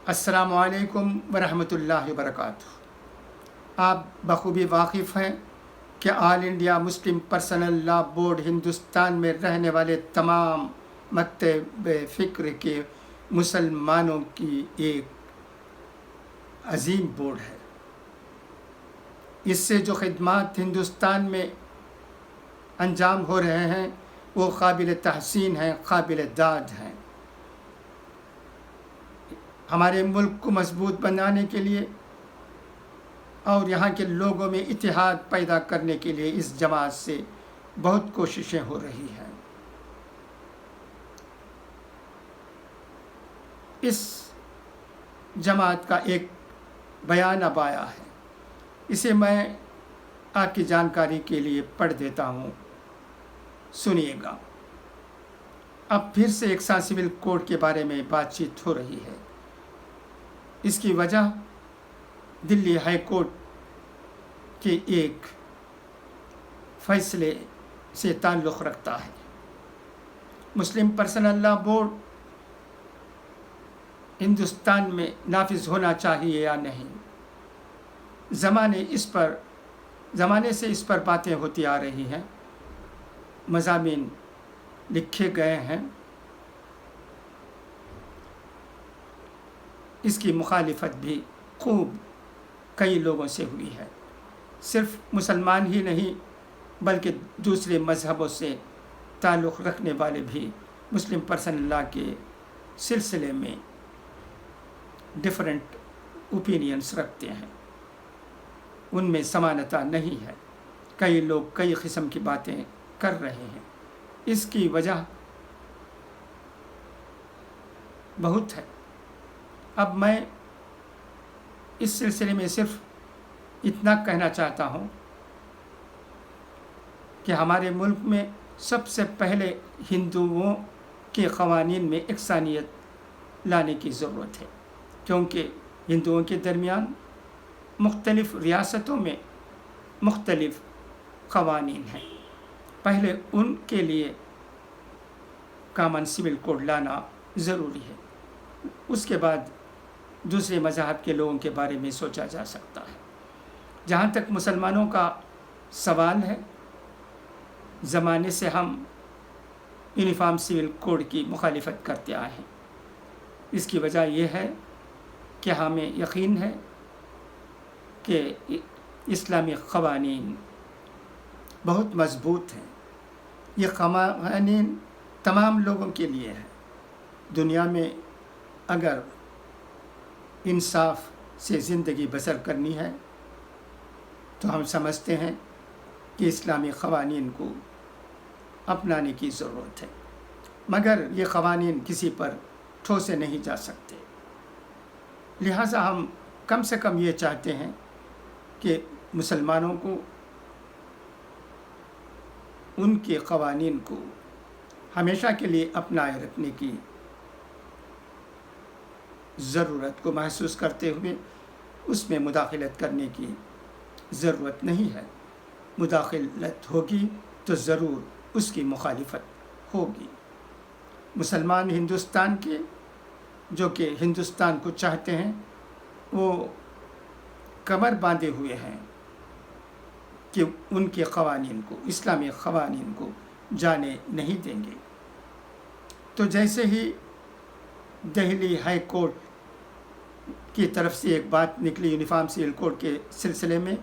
अस्सलामु अलैकुम वरहमतुल्लाहि वबरकातुहू। आप बखूबी वाकिफ़ हैं कि all India Muslim Personal Law board Hindustan में रहने वाले तमाम मकतब फ़िक्र के मुसलमानों की एक अजीम बोर्ड है। इससे जो खिदमात हिंदुस्तान में अंजाम हो रहे हैं वो काबिल तहसीन हैं, काबिल दाद हैं। हमारे मुल्क को मजबूत बनाने के लिए और यहाँ के लोगों में इत्तेहाद पैदा करने के लिए इस जमात से बहुत कोशिशें हो रही हैं। इस जमात का एक बयान अब आया है, इसे मैं आपकी जानकारी के लिए पढ़ देता हूँ, सुनिएगा। अब फिर से एक सिविल कोड के बारे में बातचीत हो रही है। इसकी वजह दिल्ली हाई कोर्ट के एक फैसले से ताल्लुक़ रखता है। मुस्लिम पर्सनल लॉ बोर्ड हिंदुस्तान में नाफिज होना चाहिए या नहीं। ज़माने से इस पर बातें होती आ रही हैं, मज़ामीन लिखे गए हैं। इसकी मुखालिफत भी खूब कई लोगों से हुई है। सिर्फ मुसलमान ही नहीं बल्कि दूसरे मज़हबों से ताल्लुक़ रखने वाले भी मुस्लिम पर्सनल लॉ के सिलसिले में डिफरेंट ओपिनियंस रखते हैं। उनमें समानता नहीं है। कई लोग कई किस्म की बातें कर रहे हैं। इसकी वजह बहुत है। अब मैं इस सिलसिले में सिर्फ इतना कहना चाहता हूँ कि हमारे मुल्क में सबसे पहले हिंदुओं के क़वानीन में इकसानियत लाने की ज़रूरत है, क्योंकि हिंदुओं के दरमियान मुख्तलिफ़ रियासतों में मुख्तलिफ़ क़वानीन हैं। पहले उनके लिए कॉमन सिविल कोड लाना ज़रूरी है, उसके बाद दूसरे मज़हब के लोगों के बारे में सोचा जा सकता है। जहाँ तक मुसलमानों का सवाल है, ज़माने से हम यूनिफॉर्म सिविल कोड की मुखालिफत करते आए हैं। इसकी वजह यह है कि हमें यकीन है कि इस्लामी क़वानीन बहुत मज़बूत हैं। ये क़वानीन तमाम लोगों के लिए है। दुनिया में अगर इंसाफ से ज़िंदगी बसर करनी है तो हम समझते हैं कि इस्लामी क़वानीन को अपनाने की ज़रूरत है, मगर ये क़वानीन किसी पर ठोसे नहीं जा सकते। लिहाजा हम कम से कम ये चाहते हैं कि मुसलमानों को उनके क़वानीन को हमेशा के लिए अपनाए रखने की ज़रूरत को महसूस करते हुए उसमें मुदाखलत करने की ज़रूरत नहीं है। मुदाखलत होगी तो ज़रूर उसकी मुखालिफत होगी। मुसलमान हिंदुस्तान के जो कि हिंदुस्तान को चाहते हैं वो कमर बांधे हुए हैं कि उनके क़वानीन को, इस्लामी क़वानीन को जाने नहीं देंगे। तो जैसे ही दिल्ली हाई कोर्ट की तरफ से एक बात निकली यूनिफॉर्म सिविल कोड के सिलसिले में,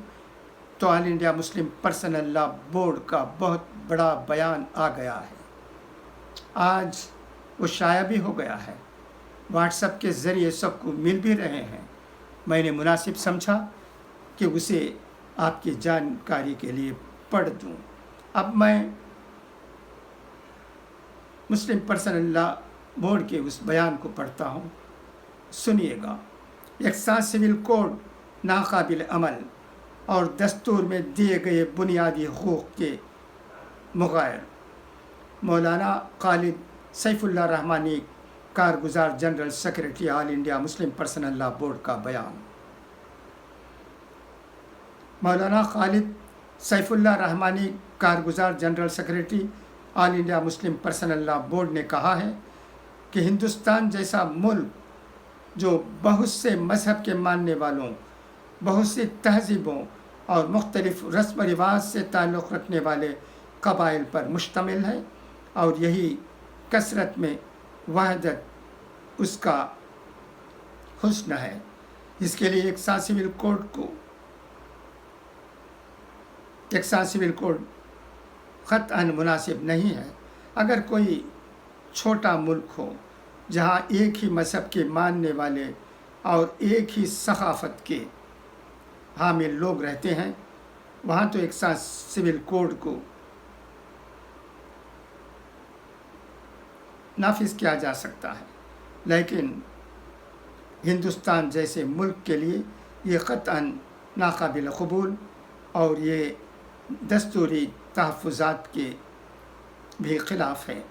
तो all India Muslim Personal Law Board का बहुत बड़ा बयान आ गया है। आज वो शाया भी हो गया है, व्हाट्सएप के ज़रिए सबको मिल भी रहे हैं। मैंने मुनासिब समझा कि उसे आपकी जानकारी के लिए पढ़ दूँ। अब मैं मुस्लिम पर्सनल लॉ बोर्ड के उस बयान को पढ़ता हूँ, सुनिएगा। यकसा सिविल कोड नाकाबिल अमल और दस्तूर में दिए गए बुनियादी हुकूक़ के मुग़ायर। मौलाना खालिद सैफुल्लाह रहमानी, कारगुज़ार general secretary All India Muslim Personal Law Board का बयान। मौलाना खालिद सैफुल्लाह रहमानी, कारगुज़ार general secretary All India Muslim Personal Law Board ने कहा है कि हिंदुस्तान जैसा मुल्क जो बहुत से मज़हब के मानने वालों, बहुत सी तहज़ीबों और मुख्तलिफ़ रस्म रिवाज से ताल्लुक़ रखने वाले क़बाइल पर मुश्तमिल है, और यही कसरत में वहदत उसका हुस्न है। इसके लिए एक साथ सिविल कोड क़त्अन मुनासिब नहीं है। अगर कोई छोटा मुल्क हो जहाँ एक ही मज़हब के मानने वाले और एक ही सक़ाफ़त के हामिल लोग रहते हैं, वहाँ तो एक साथ सिविल कोड को नाफिज किया जा सकता है, लेकिन हिंदुस्तान जैसे मुल्क के लिए ये क़त्अन नाक़ाबिल क़बूल और ये दस्तूरी तहफ़्फ़ुज़ात के भी ख़िलाफ़ है।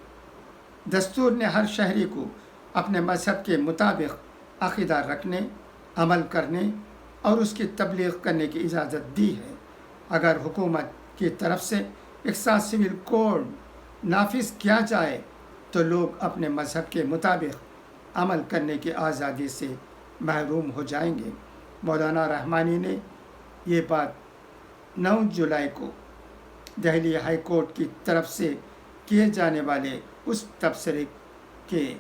दस्तूर ने हर शहरी को अपने मज़हब के मुताबिक अक़ीदा रखने, अमल करने और उसकी तबलीग करने की इजाज़त दी है। अगर हुकूमत की तरफ से एक साथ सिविल कोड नाफिज किया जाए तो लोग अपने मज़हब के मुताबिक अमल करने की आज़ादी से महरूम हो जाएंगे। मौलाना रहमानी ने ये बात 9 जुलाई को दिल्ली हाई कोर्ट की तरफ से किए जाने वाले उस तबसरे के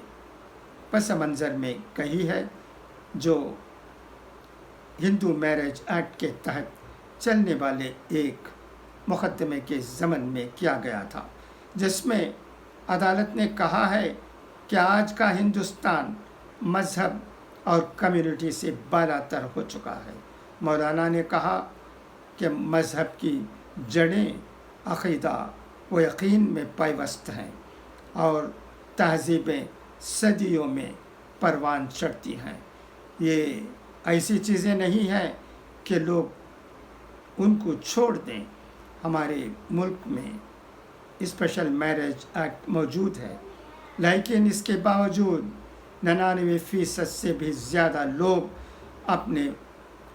पस मंज़र में कही है जो हिंदू मैरिज एक्ट के तहत चलने वाले एक मुकदमे के ज़मन में किया गया था, जिसमें अदालत ने कहा है कि आज का हिंदुस्तान मज़हब और कम्युनिटी से बालातर हो चुका है। मौलाना ने कहा कि मज़हब की जड़ें अक़ीदा व यकीन में पायवस्त हैं और तहज़ीबें सदियों में परवान चढ़ती हैं। ये ऐसी चीज़ें नहीं हैं कि लोग उनको छोड़ दें। हमारे मुल्क में स्पेशल मैरिज एक्ट मौजूद है, लेकिन इसके बावजूद 99% से भी ज़्यादा लोग अपने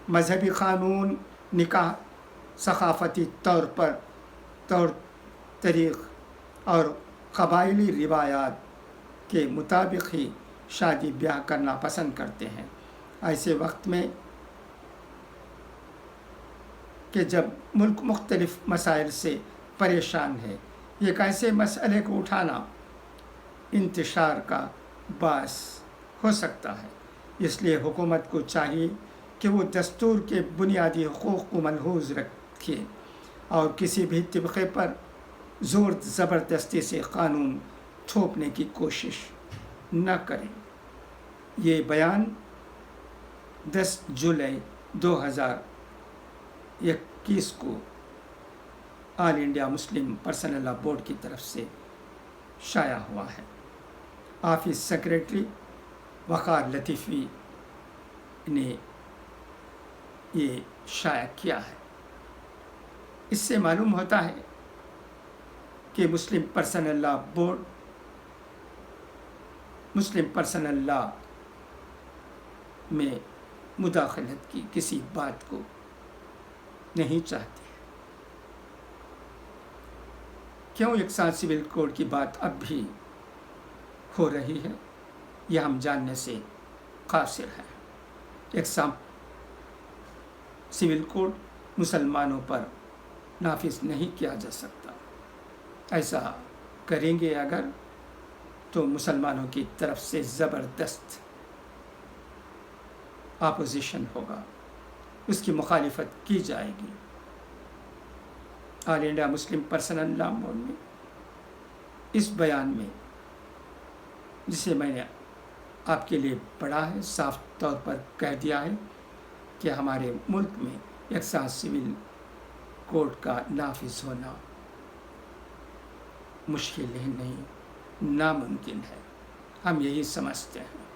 मजहबी क़ानून, निकाह, सक़ाफ़ती तौर तरीक़ और क़बाइली रिवायात के मुताबिक ही शादी ब्याह करना पसंद करते हैं। ऐसे वक्त में कि जब मुल्क मुख्तलिफ़ मसाइल से परेशान है, ये कैसे मसले को उठाना इंतशार का बास हो सकता है। इसलिए हुकूमत को चाहिए कि वो दस्तूर के बुनियादी हुकूक़ को मलहूज़ रखे और किसी भी तबक़े पर ज़ोर ज़बरदस्ती से क़ानून थोपने की कोशिश न करें। ये बयान 10 जुलाई 2021 को all India Muslim Personal Law board की तरफ से शाया हुआ है। ऑफिस सेक्रेटरी वक़ार लतीफ़ी ने ये शाया किया है। इससे मालूम होता है कि मुस्लिम पर्सनल लॉ बोर्ड मुस्लिम पर्सनल लॉ में मुदाखलत की किसी बात को नहीं चाहती है। क्यों एक साथ सिविल कोड की बात अब भी हो रही है, यह हम जानने से कासिर है। एक साथ सिविल कोड मुसलमानों पर नाफिज नहीं किया जा सकता। ऐसा करेंगे अगर तो मुसलमानों की तरफ से ज़बरदस्त अपोजिशन होगा, उसकी मुखालिफत की जाएगी। All India Muslim Personal Law board में इस बयान में, जिसे मैंने आपके लिए पढ़ा है, साफ तौर पर कह दिया है कि हमारे मुल्क में एक साथ सिविल कोड का नाफिज होना मुश्किल ही नहीं, नामुमकिन है। हम यही समझते हैं।